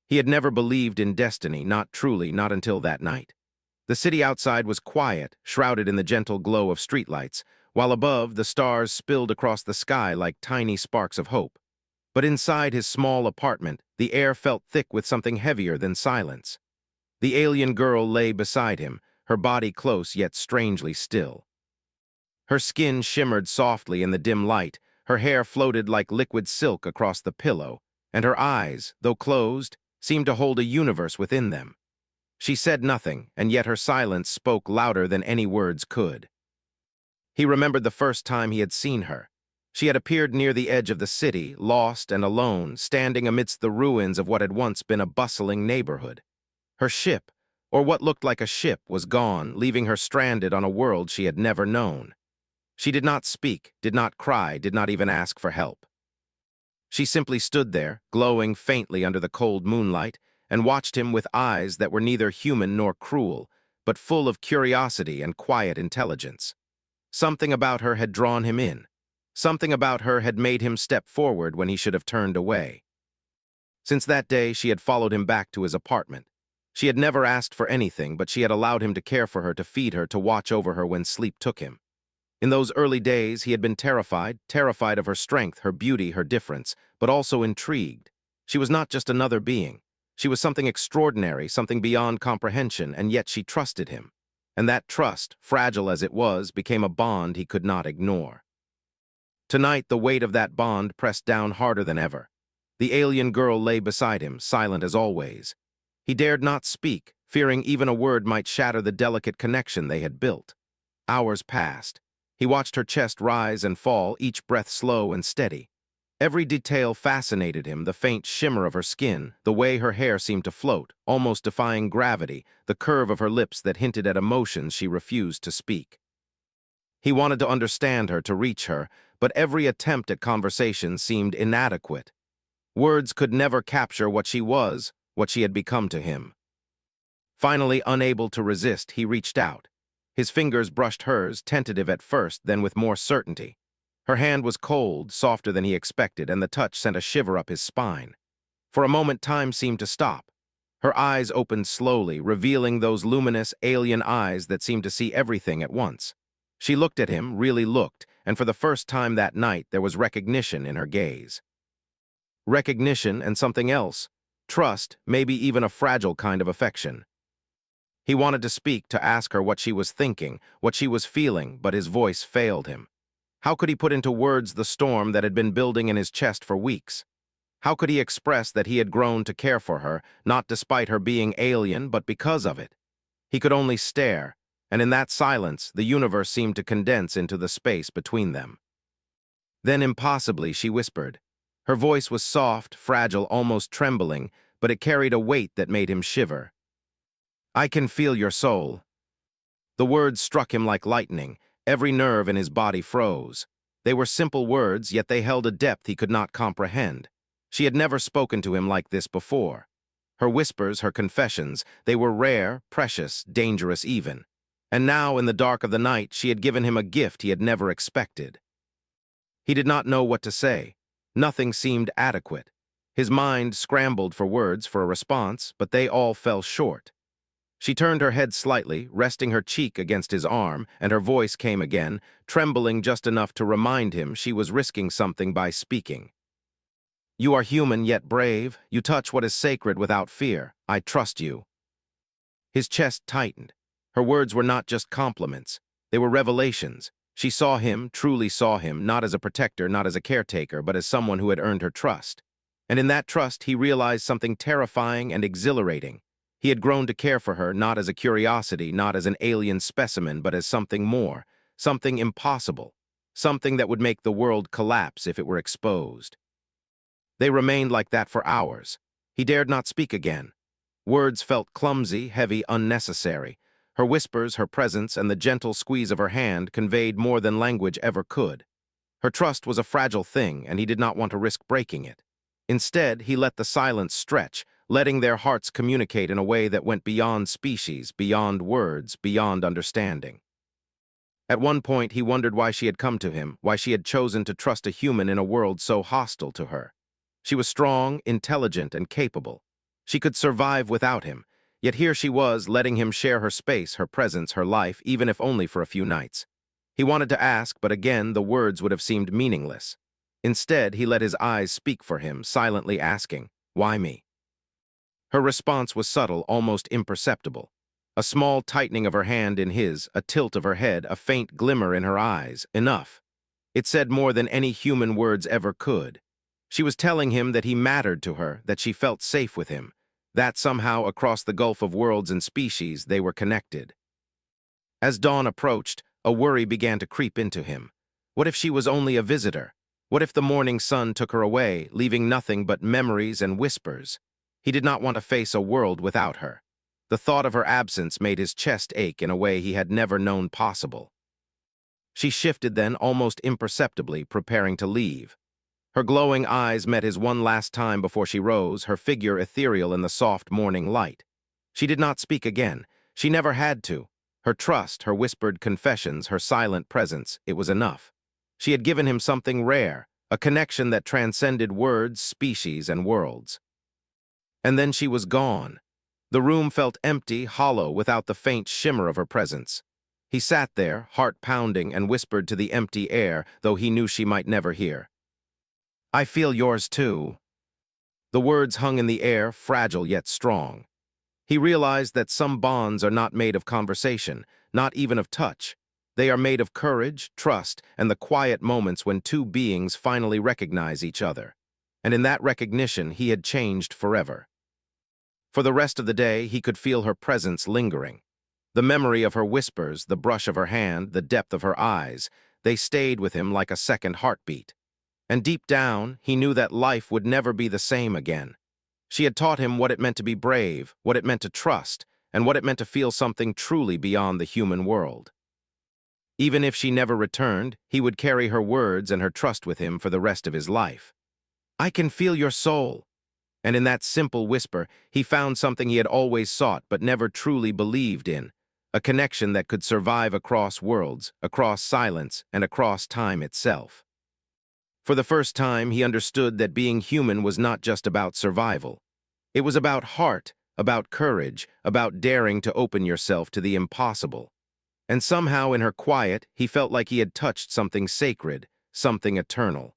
He had never believed in destiny, not truly, not until that night. The city outside was quiet, shrouded in the gentle glow of streetlights, while above, the stars spilled across the sky like tiny sparks of hope. But inside his small apartment, the air felt thick with something heavier than silence. The alien girl lay beside him, her body close yet strangely still. Her skin shimmered softly in the dim light, her hair floated like liquid silk across the pillow, and her eyes, though closed, seemed to hold a universe within them. She said nothing, and yet her silence spoke louder than any words could. He remembered the first time he had seen her. She had appeared near the edge of the city, lost and alone, standing amidst the ruins of what had once been a bustling neighborhood. Her ship, or what looked like a ship, was gone, leaving her stranded on a world she had never known. She did not speak, did not cry, did not even ask for help. She simply stood there, glowing faintly under the cold moonlight, and watched him with eyes that were neither human nor cruel, but full of curiosity and quiet intelligence. Something about her had drawn him in. Something about her had made him step forward when he should have turned away. Since that day, she had followed him back to his apartment. She had never asked for anything, but she had allowed him to care for her, to feed her, to watch over her when sleep took him. In those early days, he had been terrified of her strength, her beauty, her difference, but also intrigued. She was not just another being. She was something extraordinary, something beyond comprehension, and yet she trusted him. And that trust, fragile as it was, became a bond he could not ignore. Tonight, the weight of that bond pressed down harder than ever. The alien girl lay beside him, silent as always. He dared not speak, fearing even a word might shatter the delicate connection they had built. Hours passed. He watched her chest rise and fall, each breath slow and steady. Every detail fascinated him, the faint shimmer of her skin, the way her hair seemed to float, almost defying gravity, the curve of her lips that hinted at emotions she refused to speak. He wanted to understand her, to reach her, but every attempt at conversation seemed inadequate. Words could never capture what she was, what she had become to him. Finally, unable to resist, he reached out. His fingers brushed hers, tentative at first, then with more certainty. Her hand was cold, softer than he expected, and the touch sent a shiver up his spine. For a moment, time seemed to stop. Her eyes opened slowly, revealing those luminous, alien eyes that seemed to see everything at once. She looked at him, really looked, and for the first time that night, there was recognition in her gaze. Recognition and something else. Trust, maybe even a fragile kind of affection. He wanted to speak, to ask her what she was thinking, what she was feeling, but his voice failed him. How could he put into words the storm that had been building in his chest for weeks? How could he express that he had grown to care for her, not despite her being alien, but because of it? He could only stare, and in that silence, the universe seemed to condense into the space between them. Then, impossibly, she whispered. Her voice was soft, fragile, almost trembling, but it carried a weight that made him shiver. "I can feel your soul." The words struck him like lightning. Every nerve in his body froze. They were simple words, yet they held a depth he could not comprehend. She had never spoken to him like this before. Her whispers, her confessions, they were rare, precious, dangerous even. And now, in the dark of the night, she had given him a gift he had never expected. He did not know what to say. Nothing seemed adequate. His mind scrambled for words, for a response, but they all fell short. She turned her head slightly, resting her cheek against his arm, and her voice came again, trembling just enough to remind him she was risking something by speaking. "You are human yet brave. You touch what is sacred without fear. I trust you." His chest tightened. Her words were not just compliments. They were revelations. She saw him, truly saw him, not as a protector, not as a caretaker, but as someone who had earned her trust. And in that trust, he realized something terrifying and exhilarating. He had grown to care for her, not as a curiosity, not as an alien specimen, but as something more, something impossible, something that would make the world collapse if it were exposed. They remained like that for hours. He dared not speak again. Words felt clumsy, heavy, unnecessary. Her whispers, her presence, and the gentle squeeze of her hand conveyed more than language ever could. Her trust was a fragile thing, and he did not want to risk breaking it. Instead, he let the silence stretch, letting their hearts communicate in a way that went beyond species, beyond words, beyond understanding. At one point, he wondered why she had come to him, why she had chosen to trust a human in a world so hostile to her. She was strong, intelligent, and capable. She could survive without him, yet here she was, letting him share her space, her presence, her life, even if only for a few nights. He wanted to ask, but again the words would have seemed meaningless. Instead, he let his eyes speak for him, silently asking, "Why me?" Her response was subtle, almost imperceptible. A small tightening of her hand in his, a tilt of her head, a faint glimmer in her eyes. Enough. It said more than any human words ever could. She was telling him that he mattered to her, that she felt safe with him, that somehow across the gulf of worlds and species they were connected. As dawn approached, a worry began to creep into him. What if she was only a visitor? What if the morning sun took her away, leaving nothing but memories and whispers? He did not want to face a world without her. The thought of her absence made his chest ache in a way he had never known possible. She shifted then, almost imperceptibly, preparing to leave. Her glowing eyes met his one last time before she rose, her figure ethereal in the soft morning light. She did not speak again. She never had to. Her trust, her whispered confessions, her silent presence, it was enough. She had given him something rare, a connection that transcended words, species, and worlds. And then she was gone. The room felt empty, hollow, without the faint shimmer of her presence. He sat there, heart pounding, and whispered to the empty air, though he knew she might never hear. "I feel yours too." The words hung in the air, fragile yet strong. He realized that some bonds are not made of conversation, not even of touch. They are made of courage, trust, and the quiet moments when two beings finally recognize each other. And in that recognition, he had changed forever. For the rest of the day, he could feel her presence lingering. The memory of her whispers, the brush of her hand, the depth of her eyes, they stayed with him like a second heartbeat. And deep down, he knew that life would never be the same again. She had taught him what it meant to be brave, what it meant to trust, and what it meant to feel something truly beyond the human world. Even if she never returned, he would carry her words and her trust with him for the rest of his life. "I can feel your soul." And in that simple whisper, he found something he had always sought but never truly believed in, a connection that could survive across worlds, across silence, and across time itself. For the first time, he understood that being human was not just about survival. It was about heart, about courage, about daring to open yourself to the impossible. And somehow in her quiet, he felt like he had touched something sacred, something eternal.